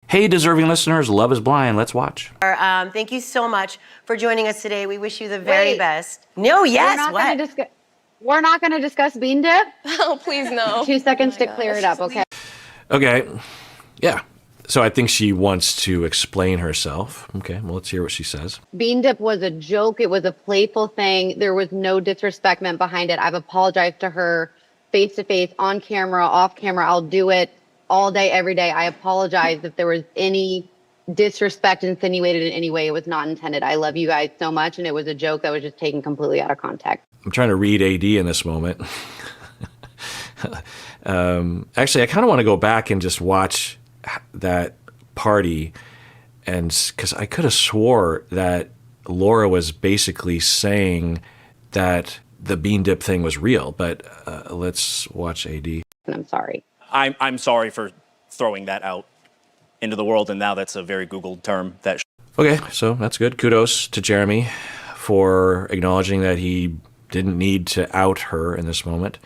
Hey, deserving listeners, Love is Blind. Let's watch. Thank you so much for joining us today. We wish you the very best. No, yes, We're not going to discuss bean dip? Oh, please no. 2 seconds to clear it up, okay? Okay, yeah. So I think she wants to explain herself. Okay, well, let's hear what she says. Bean dip was a joke. It was a playful thing. There was no disrespect meant behind it. I've apologized to her face to face, on camera, off camera. I'll do it all day, every day. I apologize if there was any disrespect insinuated in any way. It was not intended. I love you guys so much, and it was a joke that was just taken completely out of context. I'm trying to read AD in this moment. Actually, I kind of want to go back and just watch that party, and because I could have swore that Laura was basically saying that the bean dip thing was real, but let's watch AD. And I'm sorry. I'm sorry for throwing that out into the world, and now that's a very Googled term. Okay, so that's good. Kudos to Jeremy for acknowledging that he didn't need to out her in this moment.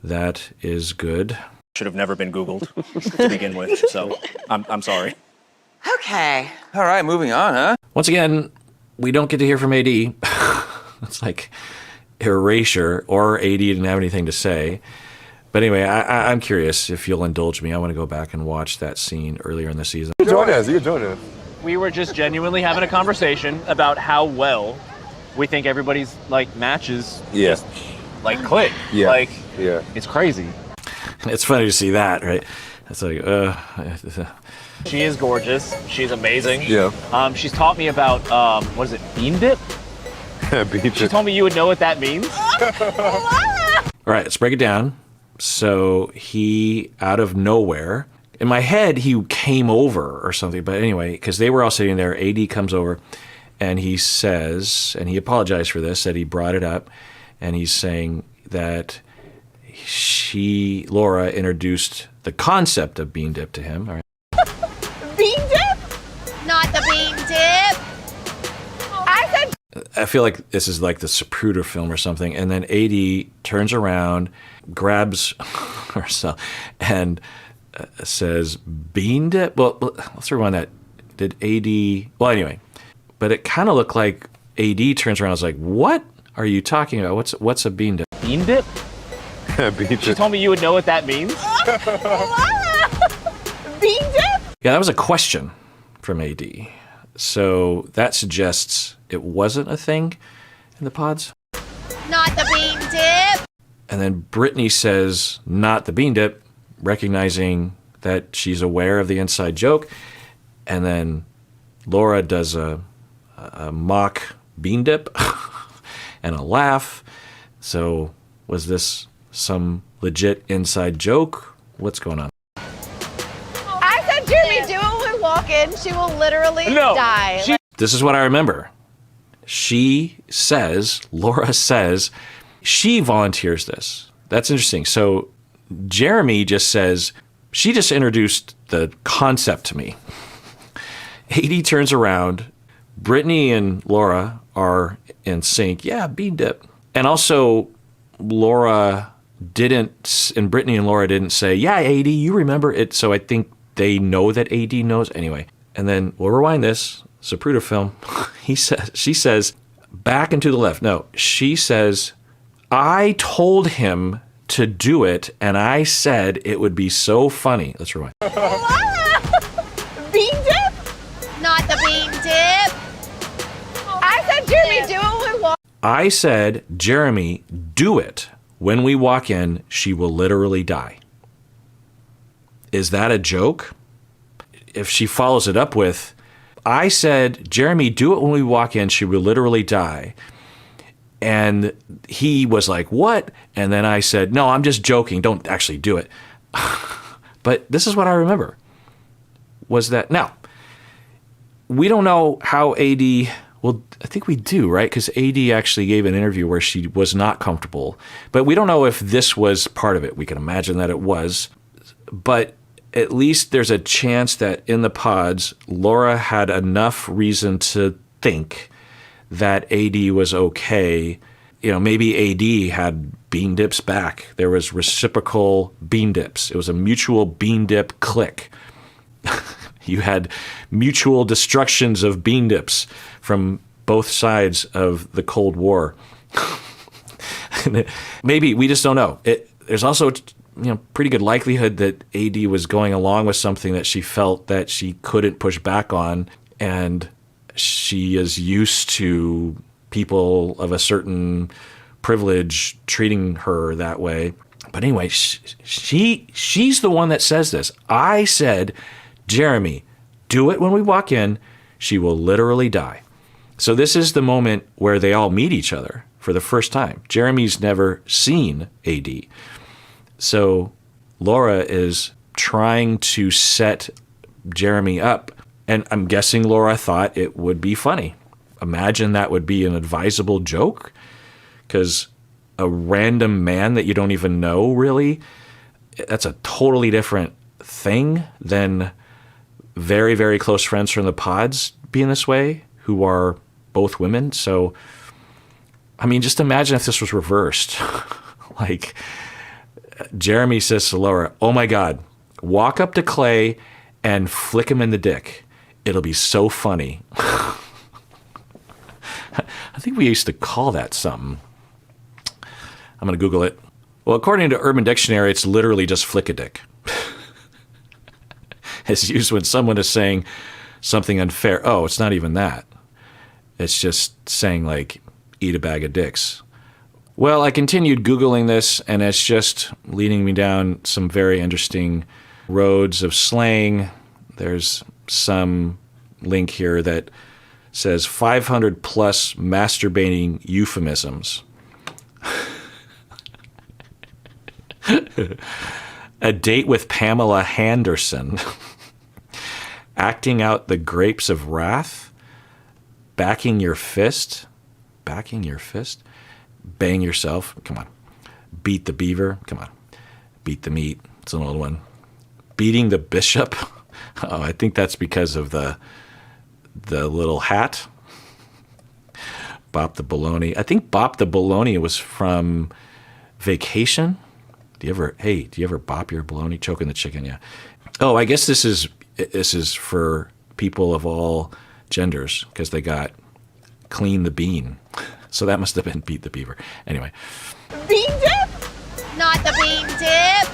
That is good. Should have never been Googled to begin with, so I'm sorry. Okay. All right, moving on, huh? Once again, we don't get to hear from AD. It's like erasure, or AD didn't have anything to say. But anyway, I'm curious if you'll indulge me. I want to go back and watch that scene earlier in the season. You can join us. We were just genuinely having a conversation about how well we think everybody's like matches just like click. Yeah. It's crazy. It's funny to see that, right? It's like, She is gorgeous. She's amazing. Yeah. She's taught me about what is it, bean dip? She told me you would know what that means. All right, let's break it down. So he, out of nowhere, in my head, he came over or something. But anyway, because they were all sitting there, AD comes over and he says, and he apologized for this, that he brought it up. And he's saying that Laura, introduced the concept of bean dip to him. All right. Bean dip? Not the bean dip. I feel like this is like the Zapruder film or something. And then AD turns around, grabs herself, and says, bean dip? Well, let's rewind that. Did AD... Well, anyway. But it kind of looked like AD turns around and was like, what are you talking about? What's a bean dip? Bean dip? She told me you would know what that means. Bean dip? Yeah, that was a question from AD. So that suggests it wasn't a thing in the pods. Not the bean dip. And then Brittany says, not the bean dip, recognizing that she's aware of the inside joke. And then Laura does a mock bean dip and a laugh. So was this some legit inside joke? What's going on? I said, Jeremy, do it when we walk in. She will literally die. This is what I remember. Laura says, she volunteers this. That's interesting. So Jeremy just says, she just introduced the concept to me. AD turns around. Brittany and Laura are in sync. Yeah, bean dip. And also, Laura didn't, and Brittany and Laura didn't say, yeah, AD, you remember it. So I think they know that AD knows. Anyway, and then we'll rewind this. Zapruder film. She says, back and to the left. No, she says, I told him to do it, and I said it would be so funny. Let's rewind. Bean dip? Not the bean dip. I said, Jeremy, do it when we walk. I said, Jeremy, do it. When we walk in, she will literally die. Is that a joke? If she follows it up with, I said, Jeremy, do it when we walk in, she will literally die. And he was like, what? And then I said, no, I'm just joking. Don't actually do it. But this is what I remember. Was that, now, we don't know how AD, well, I think we do, right? Because AD actually gave an interview where she was not comfortable. But we don't know if this was part of it. We can imagine that it was. But at least there's a chance that in the pods, Laura had enough reason to think that AD was okay. You know, maybe AD had bean dips back. There was reciprocal bean dips. It was a mutual bean dip click. You had mutual destructions of bean dips from both sides of the Cold War. Maybe we just don't know. There's also pretty good likelihood that AD was going along with something that she felt that she couldn't push back on, and she is used to people of a certain privilege treating her that way. But anyway, she's the one that says this. I said, Jeremy, do it when we walk in. She will literally die. So this is the moment where they all meet each other for the first time. Jeremy's never seen AD. So Laura is trying to set Jeremy up. And I'm guessing Laura thought it would be funny. Imagine that would be an advisable joke. Because a random man that you don't even know, really, that's a totally different thing than very, very close friends from the pods being this way, who are both women. So, I mean, just imagine if this was reversed. Like, Jeremy says to Laura, oh my God, walk up to Clay and flick him in the dick. It'll be so funny. I think we used to call that something. I'm going to Google it. Well, according to Urban Dictionary, it's literally just flick a dick. It's used when someone is saying something unfair. Oh, it's not even that. It's just saying, like, eat a bag of dicks. Well, I continued Googling this, and it's just leading me down some very interesting roads of slang. There's some link here that says 500 plus masturbating euphemisms. A date with Pamela Henderson. Acting out the grapes of wrath. Backing your fist. Backing your fist. Bang yourself. Come on. Beat the beaver. Come on. Beat the meat. It's an old one. Beating the bishop. Oh, I think that's because of the little hat. Bop the bologna. I think Bop the bologna was from Vacation. Do you ever bop your bologna? Choking the chicken, yeah. Oh, I guess this is for people of all genders, because they got clean the bean. So that must have been beat the beaver. Anyway. Bean dip? Not the bean dip.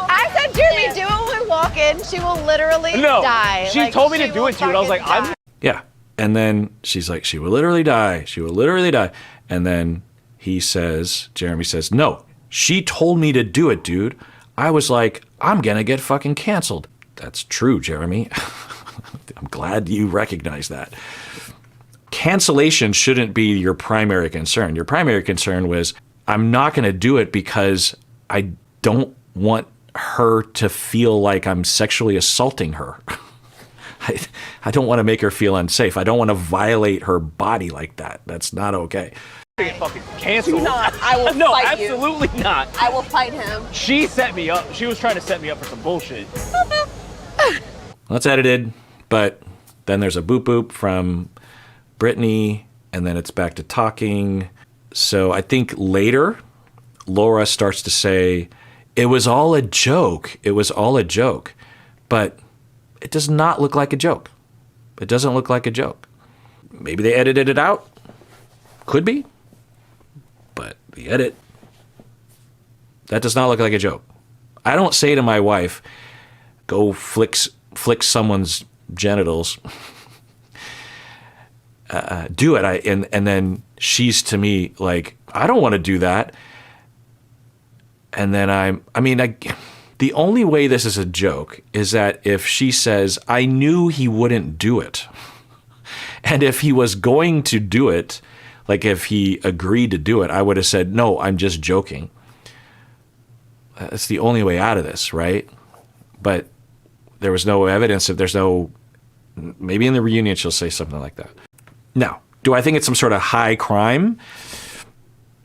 I said, Jeremy, do it when we walk in. She will literally die. She told me to do it to you, and I was like, I'm. Yeah. And then she's like, she will literally die. She will literally die. And then Jeremy says, no, she told me to do it, dude. I was like, I'm going to get fucking canceled. That's true, Jeremy. I'm glad you recognize that. Cancellation shouldn't be your primary concern. Your primary concern was, I'm not going to do it because I don't want her to feel like I'm sexually assaulting her. I don't want to make her feel unsafe. I don't want to violate her body like that. That's not okay. Get fucking canceled. Not. I will no, fight you. absolutely not. I will fight him. She set me up. She was trying to set me up for some bullshit. Well, it's edited, but then there's a boop boop from Brittany, and then it's back to talking. So I think later, Laura starts to say, it was all a joke. It was all a joke. But it does not look like a joke. It doesn't look like a joke. Maybe they edited it out. Could be. But the edit, that does not look like a joke. I don't say to my wife, go flick someone's genitals. Do it. And then she's to me like, I don't want to do that. And then the only way this is a joke is that if she says, I knew he wouldn't do it. And if he was going to do it, like if he agreed to do it, I would have said, no, I'm just joking. That's the only way out of this, right? But there was no evidence maybe in the reunion she'll say something like that. Now, do I think it's some sort of high crime?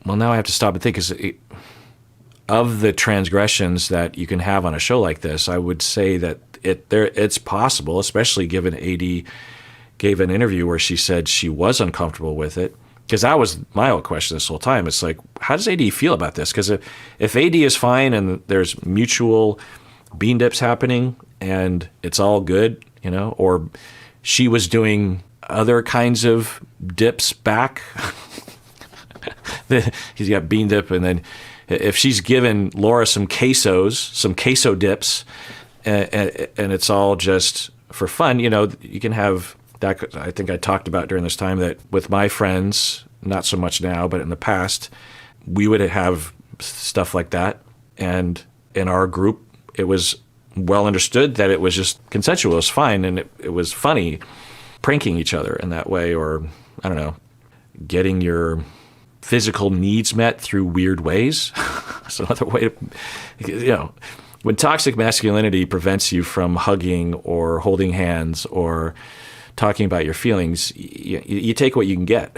Well, now I have to stop and think, of the transgressions that you can have on a show like this, I would say that it's possible, especially given AD gave an interview where she said she was uncomfortable with it. Because that was my whole question this whole time. It's like, how does AD feel about this? Because if AD is fine and there's mutual bean dips happening and it's all good, or she was doing other kinds of dips back. He's got bean dip, and then if she's given Laura some queso dips, and it's all just for fun, you can have that. I think I talked about during this time that with my friends, not so much now, but in the past, we would have stuff like that. And in our group, it was well understood that it was just consensual. It was fine, and it was funny pranking each other in that way, or, I don't know, getting your physical needs met through weird ways. It's another way to, when toxic masculinity prevents you from hugging or holding hands or talking about your feelings, you take what you can get.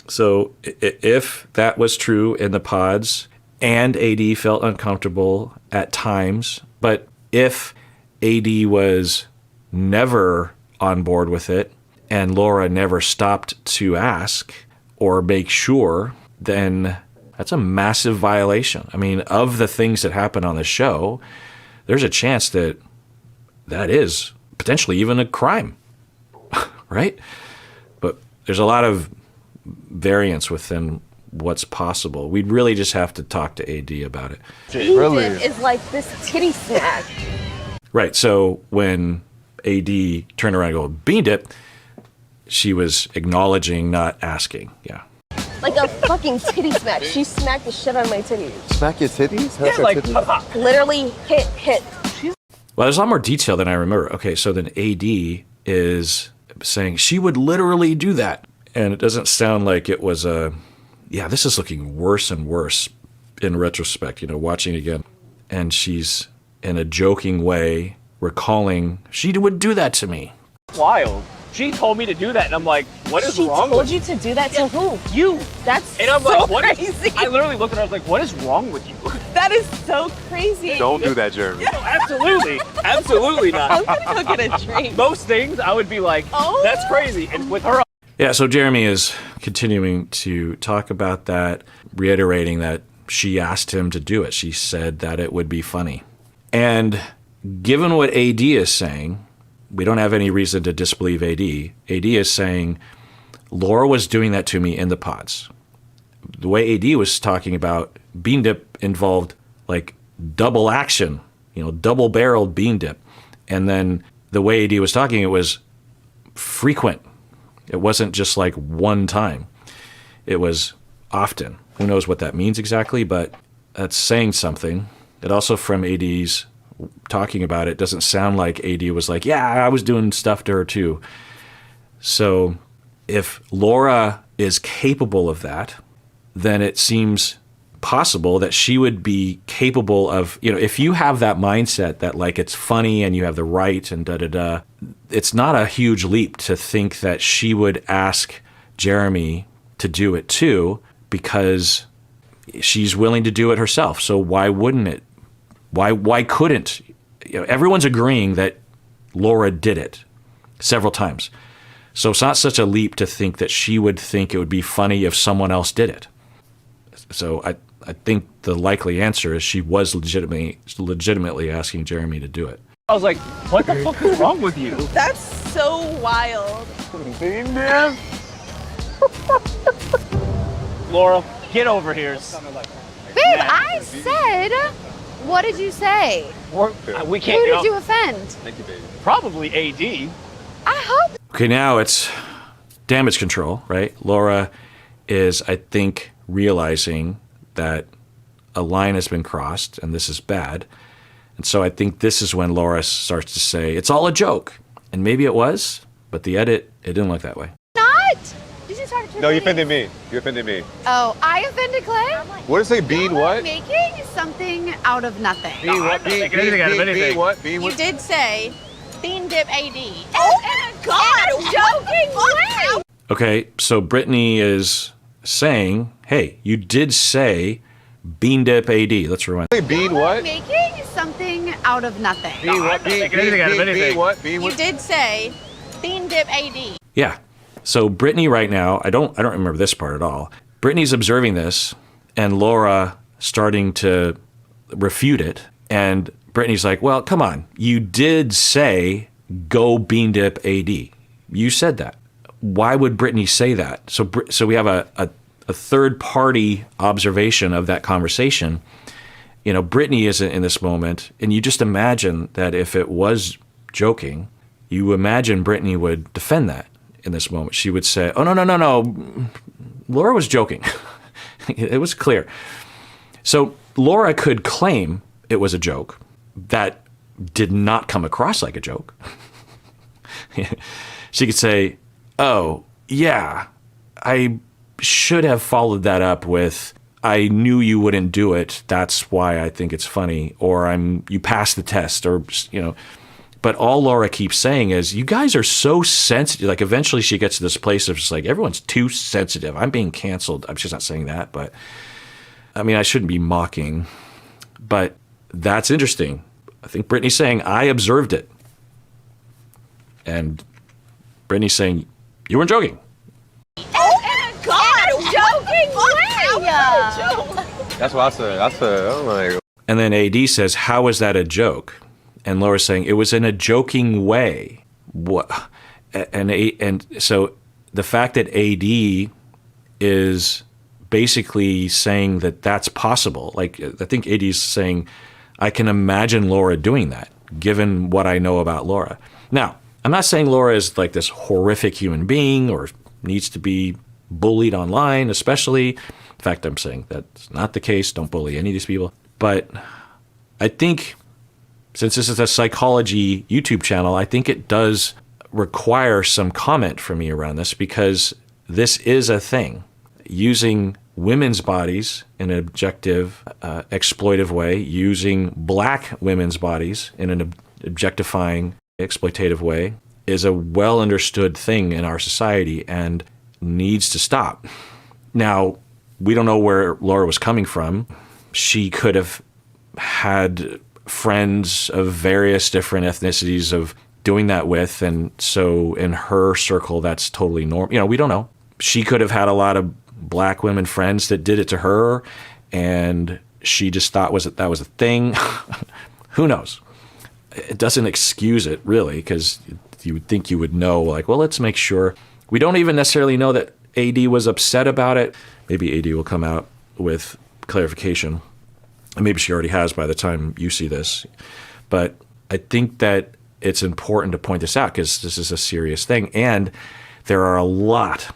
So if that was true in the pods and AD felt uncomfortable at times, but if AD was never on board with it and Laura never stopped to ask or make sure, then that's a massive violation. I mean, of the things that happen on the show, there's a chance that is potentially even a crime, right? But there's a lot of variance within what's possible. We'd really just have to talk to AD about it. Really? Is like this titty snack. Right. So when AD turned around and go, bean dip, she was acknowledging, not asking. Yeah. Like a fucking titty smack. She smacked the shit out of my titties. Smack your titties? Yeah, like, pop. Literally hit. Well, there's a lot more detail than I remember. Okay, so then AD is saying she would literally do that. And it doesn't sound like it was this is looking worse and worse in retrospect, watching again. And she's, in a joking way, recalling, she would do that to me. Wild. She told me to do that, and I'm like, what is wrong with you? She told you to do that to who? you? That's And I'm so like, what? crazy. I literally looked at her, I was like, what is wrong with you? That is so crazy. Don't do that, Jeremy. No, absolutely. Absolutely I'm not. gonna go get a drink. Most things I would be like, Oh. that's crazy. And with her, Yeah, so Jeremy is continuing to talk about that, reiterating that she asked him to do it. She said that it would be funny. And given what AD is saying, we don't have any reason to disbelieve AD. AD is saying, Laura was doing that to me in the pods. The way AD was talking about bean dip involved like double action, double-barreled bean dip. And then the way AD was talking, it was frequent. It wasn't just like one time. It was often. Who knows what that means exactly, but that's saying something. It also, from AD's talking about it, doesn't sound like AD was like, yeah, I was doing stuff to her too. So if Laura is capable of that, then it seems possible that she would be capable of, if you have that mindset that like it's funny and you have the right and da-da-da, it's not a huge leap to think that she would ask Jeremy to do it too, because she's willing to do it herself. So why wouldn't it? Why couldn't? Everyone's agreeing that Laura did it several times. So it's not such a leap to think that she would think it would be funny if someone else did it. So I think the likely answer is she was legitimately asking Jeremy to do it. I was like, what the fuck is wrong with you? That's so wild. Laura, get over here. Babe, I said, what did you say? We can't Who go. did you offend? Thank you, baby. Probably AD. I hope. Okay, now it's damage control, right? Laura is, I think, realizing that a line has been crossed and this is bad. And so I think this is when Laura starts to say, it's all a joke. And maybe it was, but the edit, it didn't look that way. Not? Did you talk to No, you me? offended me. You offended me. Oh, I offended Clay? What did it say? Bean what? Making something out of nothing. Bean what? I'm not making anything out of anything. Bean what? Bean You what? did say bean dip AD. Oh my God! Joking way! Okay, so Brittany is saying, hey, you did say bean dip AD. Let's rewind. Say bean what? Making something out of nothing. Bean what? I'm not making anything out of anything. Bean what? Bean You what? did say bean dip AD. Yeah. So Brittany right now, I don't remember this part at all. Brittany's observing this and Laura starting to refute it, and Brittany's like, well, come on. You did say go bean dip AD. You said that. Why would Brittany say that? So we have a third party observation of that conversation. Brittany isn't in this moment. And you just imagine that if it was joking, you imagine Brittany would defend that in this moment. She would say, oh, no. Laura was joking. It was clear. So Laura could claim it was a joke that did not come across like a joke. She could say, oh, yeah, I should have followed that up with, I knew you wouldn't do it. That's why I think it's funny. Or you passed the test, or, But all Laura keeps saying is, you guys are so sensitive. Like, eventually she gets to this place of just like, everyone's too sensitive. I'm being canceled. She's not saying that, but I mean, I shouldn't be mocking. But that's interesting. I think Brittany's saying, I observed it. And Brittany's saying, you weren't joking. Oh my God, joking way! That's what I said. I'm like. And then AD says, how is that a joke? And Laura's saying, it was in a joking way. What? And so the fact that AD is basically saying that that's possible. Like, I think AD's saying, I can imagine Laura doing that, given what I know about Laura. Now, I'm not saying Laura is like this horrific human being or needs to be bullied online, especially. In fact, I'm saying that's not the case. Don't bully any of these people. But I think, since this is a psychology YouTube channel, I think it does require some comment from me around this, because this is a thing. Using women's bodies in an objective, exploitive way, using black women's bodies in an objectifying, exploitative way, is a well understood thing in our society and needs to stop. Now, we don't know where Laura was coming from. She could have had friends of various different ethnicities of doing that with, and so in her circle, that's totally normal. We don't know. She could have had a lot of black women friends that did it to her, and she just thought that was a thing. Who knows? It doesn't excuse it, really, because you would think you would know, like, well, let's make sure. We don't even necessarily know that AD was upset about it. Maybe AD will come out with clarification. And maybe she already has by the time you see this. But I think that it's important to point this out, because this is a serious thing. And there are a lot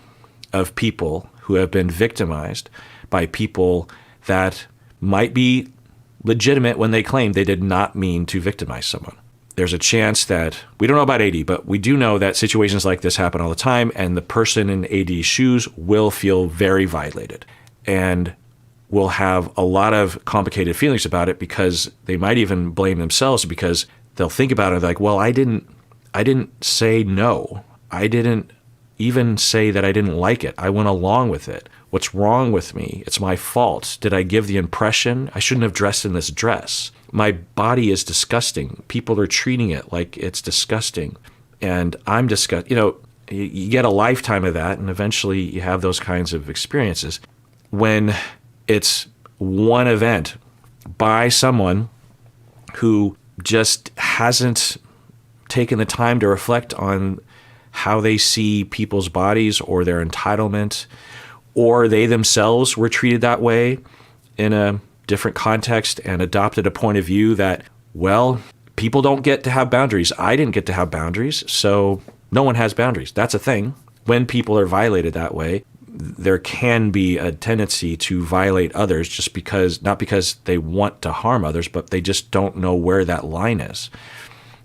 of people who have been victimized by people that might be legitimate when they claim they did not mean to victimize someone. There's a chance that, we don't know about AD, but we do know that situations like this happen all the time, and the person in AD's shoes will feel very violated and will have a lot of complicated feelings about it, because they might even blame themselves, because they'll think about it like, well, I didn't say no. I didn't even say that I didn't like it. I went along with it. What's wrong with me? It's my fault. Did I give the impression? I shouldn't have dressed in this dress. My body is disgusting. People are treating it like it's disgusting. And I'm disgusted. You get a lifetime of that, and eventually you have those kinds of experiences. When it's one event by someone who just hasn't taken the time to reflect on how they see people's bodies or their entitlement, or they themselves were treated that way in a different context and adopted a point of view that, well, people don't get to have boundaries. I didn't get to have boundaries, so no one has boundaries. That's a thing. When people are violated that way, there can be a tendency to violate others just because, not because they want to harm others, but they just don't know where that line is.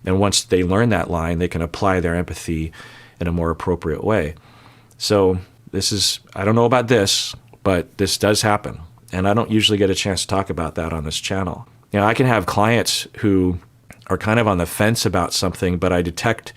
And once they learn that line, they can apply their empathy in a more appropriate way. So I don't know about this, but this does happen. And I don't usually get a chance to talk about that on this channel. I can have clients who are kind of on the fence about something, but I detect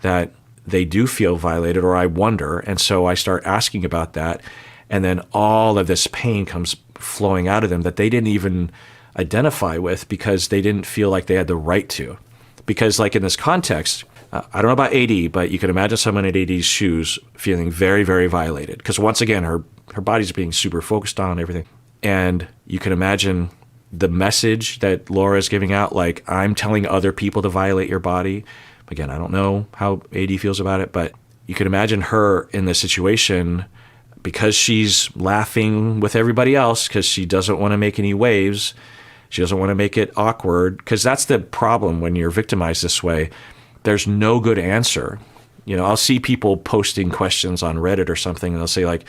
that they do feel violated, or I wonder. And so I start asking about that. And then all of this pain comes flowing out of them that they didn't even identify with, because they didn't feel like they had the right to. Because like in this context, I don't know about AD, but you can imagine someone in AD's shoes feeling very, very violated. Because once again, her body's being super focused on everything. And you can imagine the message that Laura is giving out, like, I'm telling other people to violate your body. Again, I don't know how AD feels about it, but you could imagine her in this situation because she's laughing with everybody else because she doesn't want to make any waves. She doesn't want to make it awkward, because that's the problem when you're victimized this way. There's no good answer. You know, I'll see people posting questions on Reddit or something, and they'll say, like,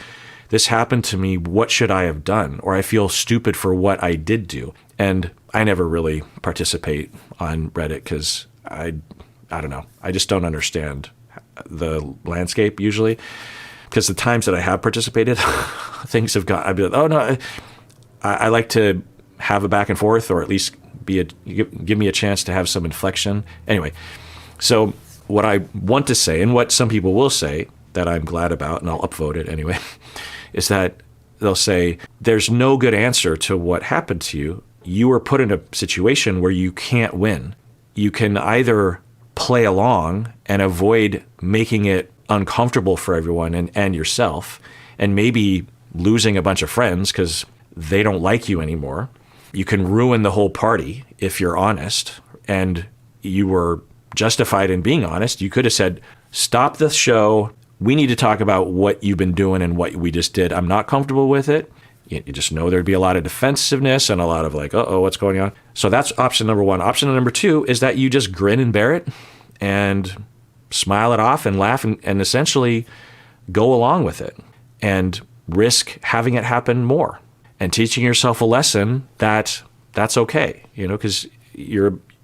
this happened to me, what should I have done? Or I feel stupid for what I did do. And I never really participate on Reddit because I don't know. I just don't understand the landscape usually. Because the times that I have participated, things have gone, I'd be like, oh no, I like to have a back and forth, or at least give me a chance to have some inflection. Anyway, so what I want to say, and what some people will say that I'm glad about, and I'll upvote it anyway, is that they'll say, there's no good answer to what happened to you. You were put in a situation where you can't win. You can either play along and avoid making it uncomfortable for everyone and yourself, and maybe losing a bunch of friends because they don't like you anymore. You can ruin the whole party if you're honest, and you were justified in being honest. You could have said, stop the show. We need to talk about what you've been doing and what we just did. I'm not comfortable with it. You just know there'd be a lot of defensiveness and a lot of like, uh-oh, what's going on? So that's option number one. Option number two is that you just grin and bear it and smile it off and laugh and essentially go along with it and risk having it happen more and teaching yourself a lesson that that's okay, you know, because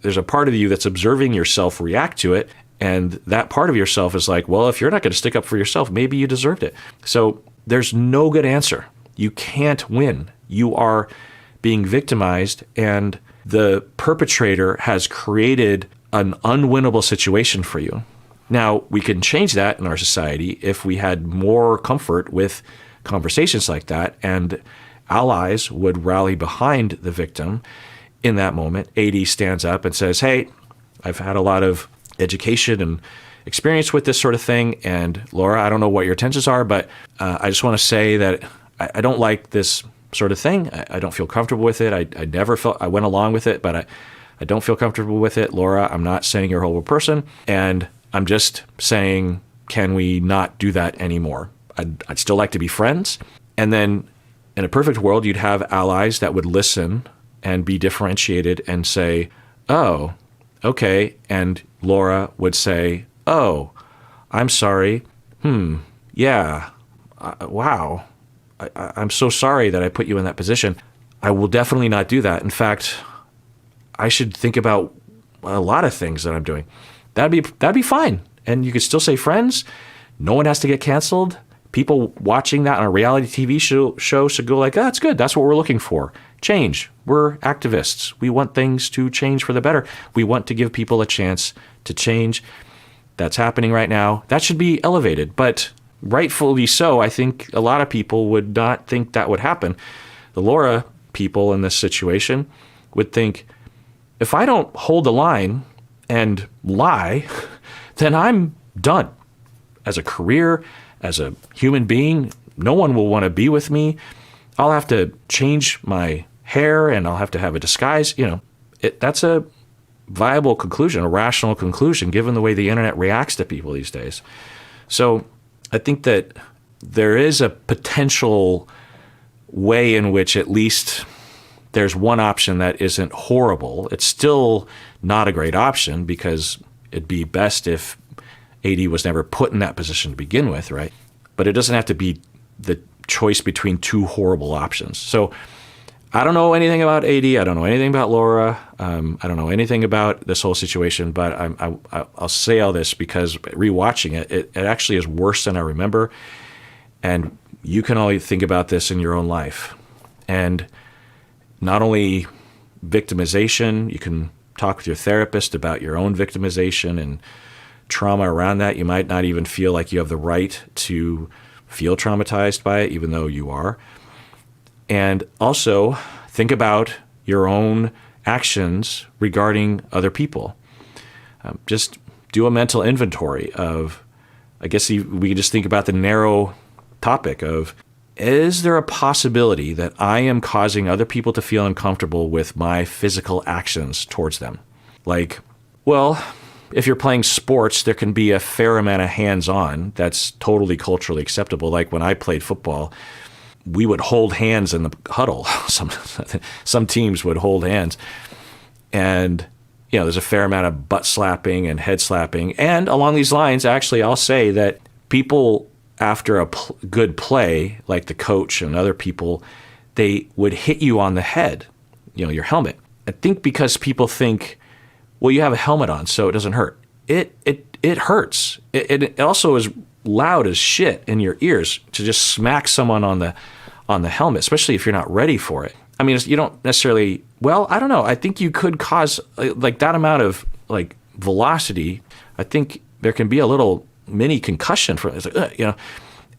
there's a part of you that's observing yourself react to it. And that part of yourself is like, well, if you're not going to stick up for yourself, maybe you deserved it. So there's no good answer. You can't win. You are being victimized, and the perpetrator has created an unwinnable situation for you. Now, we can change that in our society if we had more comfort with conversations like that, and allies would rally behind the victim in that moment. AD stands up and says, hey, I've had a lot of education and experience with this sort of thing, and Laura, I don't know what your intentions are, but I just want to say that I don't like this sort of thing. I don't feel comfortable with it. I went along with it, but I don't feel comfortable with it. Laura, I'm not saying you're a horrible person, and I'm just saying, can we not do that anymore? I'd still like to be friends. And then in a perfect world, you'd have allies that would listen and be differentiated and say, oh, okay. And Laura would say, oh, I'm sorry. Yeah. Wow. I'm so sorry that I put you in that position. I will definitely not do that. In fact, I should think about a lot of things that I'm doing. That'd be fine. And you could still say friends. No one has to get canceled. People watching that on a reality TV show should go like, oh, that's good. That's what we're looking for. Change. We're activists. We want things to change for the better. We want to give people a chance to change. That's happening right now. That should be elevated. But rightfully so, I think a lot of people would not think that would happen. The Laura people in this situation would think, if I don't hold the line and lie, then I'm done. As a career, as a human being, no one will want to be with me. I'll have to change my hair and I'll have to have a disguise. You know, that's a viable conclusion, a rational conclusion, given the way the internet reacts to people these days. So I think that there is a potential way in which at least there's one option that isn't horrible. It's still not a great option because it'd be best if AD was never put in that position to begin with, right? But it doesn't have to be the choice between two horrible options. So I don't know anything about AD. I don't know anything about Laura. I don't know anything about this whole situation, but I'll say all this because rewatching it actually is worse than I remember. And you can only think about this in your own life. And not only victimization, you can talk with your therapist about your own victimization and trauma around that. You might not even feel like you have the right to feel traumatized by it, even though you are. And also think about your own actions regarding other people. Just do a mental inventory of, I guess we could just think about the narrow topic of, is there a possibility that I am causing other people to feel uncomfortable with my physical actions towards them? Like, well, if you're playing sports, there can be a fair amount of hands-on that's totally culturally acceptable. Like when I played football, we would hold hands in the huddle. Some teams would hold hands. And, you know, there's a fair amount of butt slapping and head slapping. And along these lines, actually, I'll say that people after a good play, like the coach and other people, they would hit you on the head, you know, your helmet. I think because people think, well, you have a helmet on, so it doesn't hurt. It hurts. It also is loud as shit in your ears to just smack someone on the helmet, especially if you're not ready for it. I mean, you don't necessarily. Well, I don't know. I think you could cause like that amount of like velocity. I think there can be a little mini concussion from it. It's like, you know,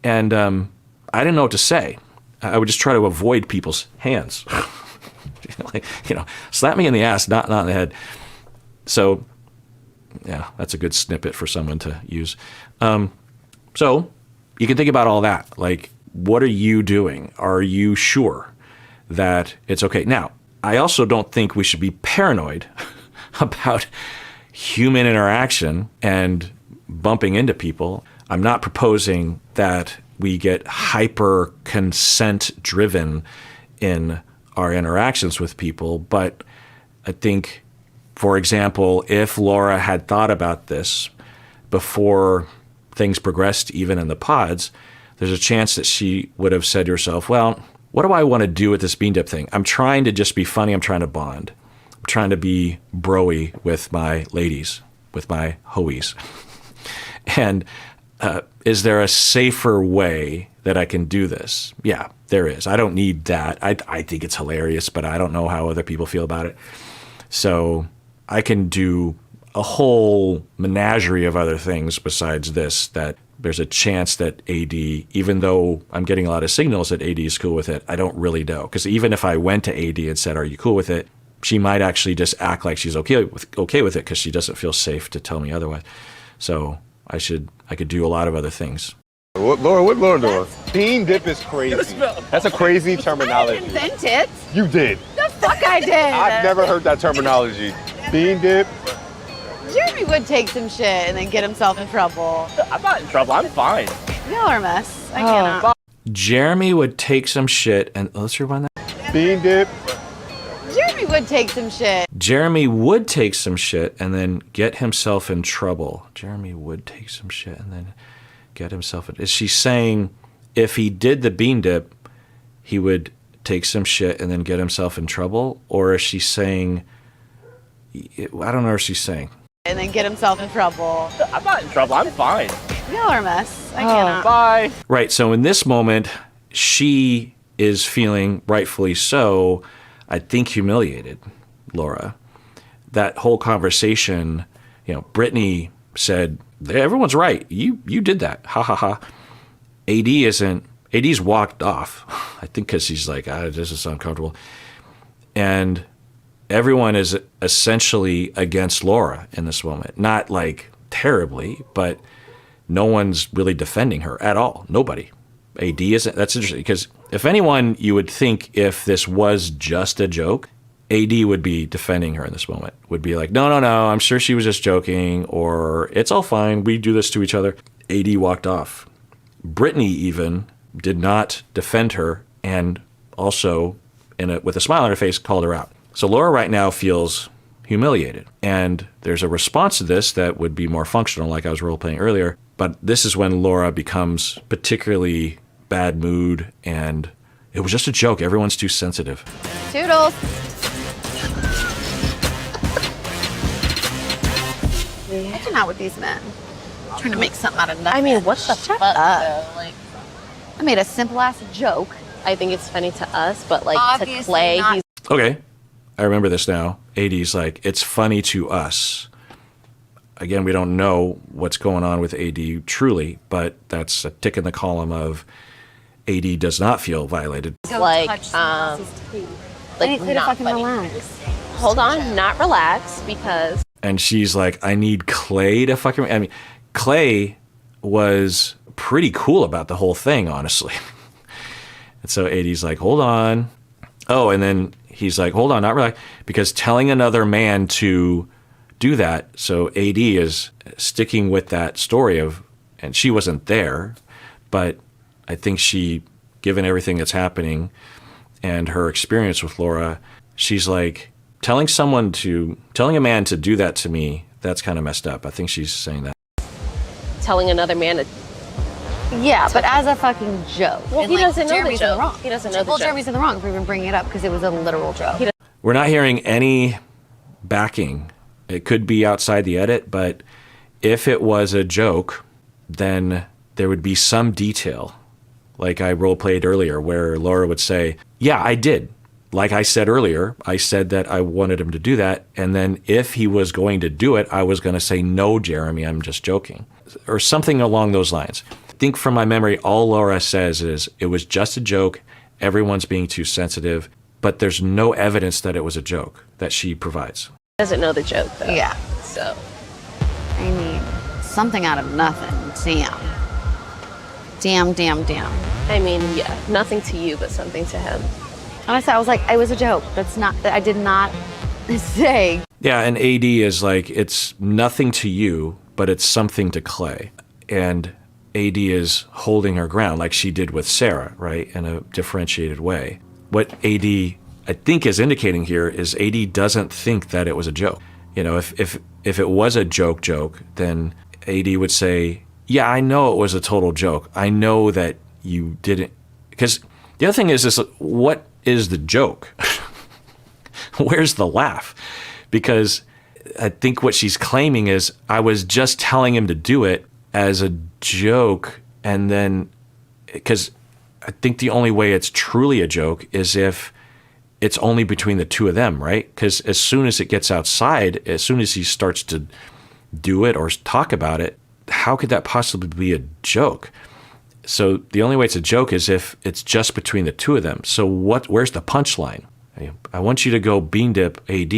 and I didn't know what to say. I would just try to avoid people's hands. Like, you know, slap me in the ass, not in the head. So, yeah, that's a good snippet for someone to use. So you can think about all that. Like, what are you doing? Are you sure that it's okay? Now, I also don't think we should be paranoid about human interaction and bumping into people. I'm not proposing that we get hyper consent driven in our interactions with people, but I think, for example, if Laura had thought about this before things progressed even in the pods, there's a chance that she would have said to herself, well, what do I want to do with this bean dip thing? I'm trying to just be funny. I'm trying to bond. I'm trying to be bro-y with my ladies, with my hoies. And is there a safer way that I can do this? Yeah, there is. I don't need that. I think it's hilarious, but I don't know how other people feel about it. So I can do a whole menagerie of other things besides this, that there's a chance that AD, even though I'm getting a lot of signals that AD is cool with it, I don't really know. Because even if I went to AD and said, are you cool with it? She might actually just act like she's okay with it because she doesn't feel safe to tell me otherwise. So I could do a lot of other things. What Laura doing? Bean dip is crazy. That's a crazy terminology. I didn't invent it. You did. The fuck I did. I've never heard that terminology. Bean dip. Jeremy would take some shit and then get himself in trouble. I'm not in trouble. I'm fine. Y'all are a mess. I cannot. Jeremy would take some shit and let's rewind that. Bean dip. Jeremy would take some shit. Jeremy would take some shit and then get himself in trouble. Jeremy would take some shit and then get himself in. Is she saying if he did the bean dip, he would take some shit and then get himself in trouble? Or is she saying, I don't know what she's saying. And then get himself in trouble. I'm not in trouble. I'm fine. Y'all are a mess. I cannot. Bye. Right. So in this moment, she is feeling, rightfully so, I think, humiliated, Laura. That whole conversation, you know, Brittany said, everyone's right. You did that. Ha ha ha. AD's walked off. I think because he's like, this is uncomfortable. And everyone is essentially against Laura in this moment. Not like terribly, but no one's really defending her at all. Nobody. AD isn't. That's interesting because if anyone, you would think if this was just a joke, AD would be defending her in this moment. Would be like, no, I'm sure she was just joking, or it's all fine. We do this to each other. AD walked off. Brittany even did not defend her and also, with a smile on her face, called her out. So Laura right now feels humiliated. And there's a response to this that would be more functional, like I was role-playing earlier. But this is when Laura becomes particularly bad mood, and it was just a joke. Everyone's too sensitive. Toodles. Hanging out with these men. Trying to make something out of nothing. I mean, what the Shut fuck, up. though? Like, I made a simple ass joke. I think it's funny to us, but like Obviously to Clay, not. he's Okay, I remember this now. AD's like, it's funny to us. Again, we don't know what's going on with AD truly, but that's a tick in the column of AD does not feel violated. like I need Clay to not fucking funny. relax. Hold on, not relax because And she's like, I need Clay to fucking... I mean, Clay was pretty cool about the whole thing, honestly. And so AD's like, hold on. Oh, and then he's like, hold on, not really. Because telling another man to do that, so AD is sticking with that story of, and she wasn't there, but I think she, given everything that's happening and her experience with Laura, she's like, telling a man to do that to me, that's kind of messed up. I think she's saying that. Telling another man to. Yeah, but as a fucking joke. Well, And, he like, doesn't know the Jeremy's in joke. wrong. He doesn't know the Well, joke. Jeremy's in the wrong for even bringing it up because it was a literal joke. We're not hearing any backing. It could be outside the edit, but if it was a joke, then there would be some detail, like I role-played earlier, where Laura would say, yeah, I did. Like I said earlier, I said that I wanted him to do that, and then if he was going to do it, I was going to say, no, Jeremy, I'm just joking, or something along those lines. I think from my memory, all Laura says is, it was just a joke, everyone's being too sensitive, but there's no evidence that it was a joke that she provides. Doesn't know the joke though. Yeah. So. I mean, something out of nothing. Damn. I mean, yeah, nothing to you, but something to him. Honestly, I was like, it was a joke. That's not, I did not say. Yeah, and AD is like, it's nothing to you, but it's something to Clay. And AD is holding her ground like she did with Sarah, right, in a differentiated way. What AD, I think, is indicating here is AD doesn't think that it was a joke. You know, if it was a joke, then AD would say, yeah, I know it was a total joke. I know that you didn't. Because the other thing is what is the joke? Where's the laugh? Because I think what she's claiming is, I was just telling him to do it as a joke. And then, because I think the only way it's truly a joke is if it's only between the two of them, right? Because as soon as it gets outside, as soon as he starts to do it or talk about it, how could that possibly be a joke? So the only way it's a joke is if it's just between the two of them. So where's the punchline? I want you to go bean dip AD.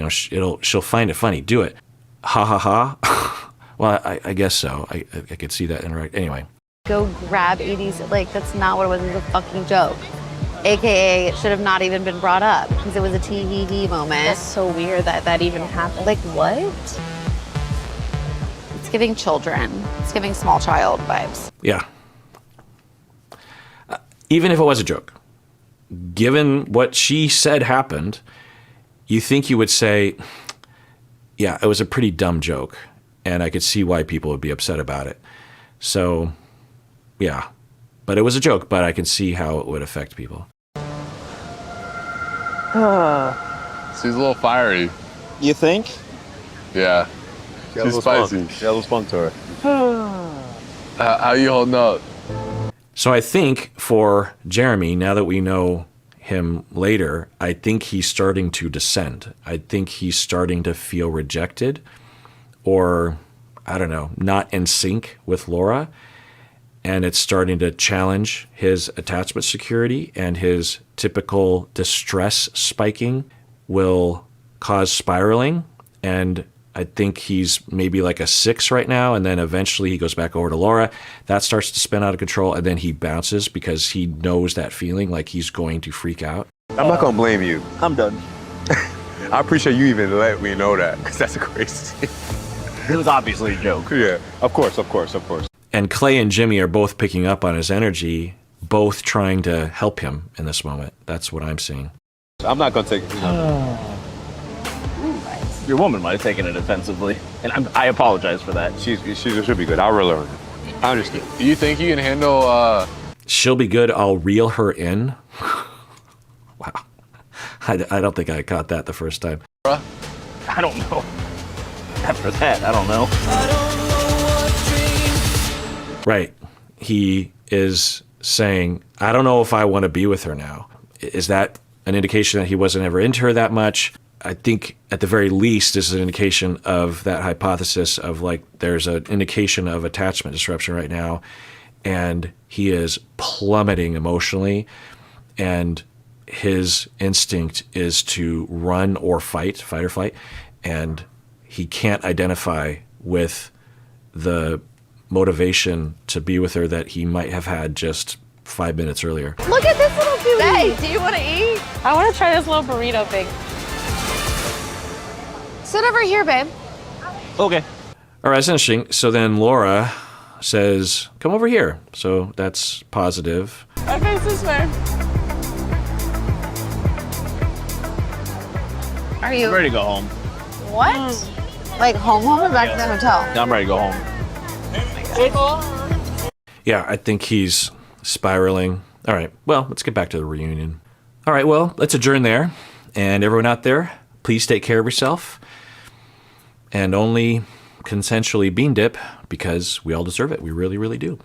She'll find it funny. Do it. Ha ha ha. Well, I guess so. I could see that interact. Anyway. Go grab AD's, like, that's not what it was. It was a fucking joke. AKA, it should have not even been brought up because it was a tee-hee-hee moment. That's so weird that even happened. Like, what? It's giving children. It's giving small child vibes. Yeah. Even if it was a joke, given what she said happened, you think you would say, yeah, it was a pretty dumb joke, and I could see why people would be upset about it. So, yeah. But it was a joke, but I can see how it would affect people. She's a little fiery. You think? Yeah. She's spicy. She has a spunk to her. How you holding up? So I think for Jeremy, now that we know him later, I think he's starting to descend. I think he's starting to feel rejected or, I don't know, not in sync with Laura. And it's starting to challenge his attachment security, and his typical distress spiking will cause spiraling. And I think he's maybe like a 6 right now, and then eventually he goes back over to Laura. That starts to spin out of control, and then he bounces because he knows that feeling, like he's going to freak out. I'm not gonna blame you. I'm done. I appreciate you even let me know that, because that's crazy. It was obviously a joke. Yeah, of course. And Clay and Jimmy are both picking up on his energy, both trying to help him in this moment. That's what I'm seeing. I'm not gonna take it. Your woman might have taken it offensively, and I apologize for that. She should be good. I'll reel her in. I understand. You think you can handle? She'll be good. I'll reel her in. Wow. I don't think I caught that the first time. I don't know. After that, I don't know. Right. He is saying, I don't know if I want to be with her now. Is that an indication that he wasn't ever into her that much? I think at the very least this is an indication of that hypothesis of, like, there's an indication of attachment disruption right now, and he is plummeting emotionally, and his instinct is to run or fight or flight, and he can't identify with the motivation to be with her that he might have had just 5 minutes earlier. Look at this little cutie. Hey, do you want to eat? I want to try this little burrito thing. Sit over here, babe. Okay. All right, that's interesting. So then Laura says, come over here. So that's positive. Okay, this way. Are you I'm ready to go home. what? Like home or back to the hotel? I'm ready to go home. Yeah, I think he's spiraling. All right, well, let's get back to the reunion. All right, well, let's adjourn there. And everyone out there, please take care of yourself. And only consensually bean dip because we all deserve it. We really, really do.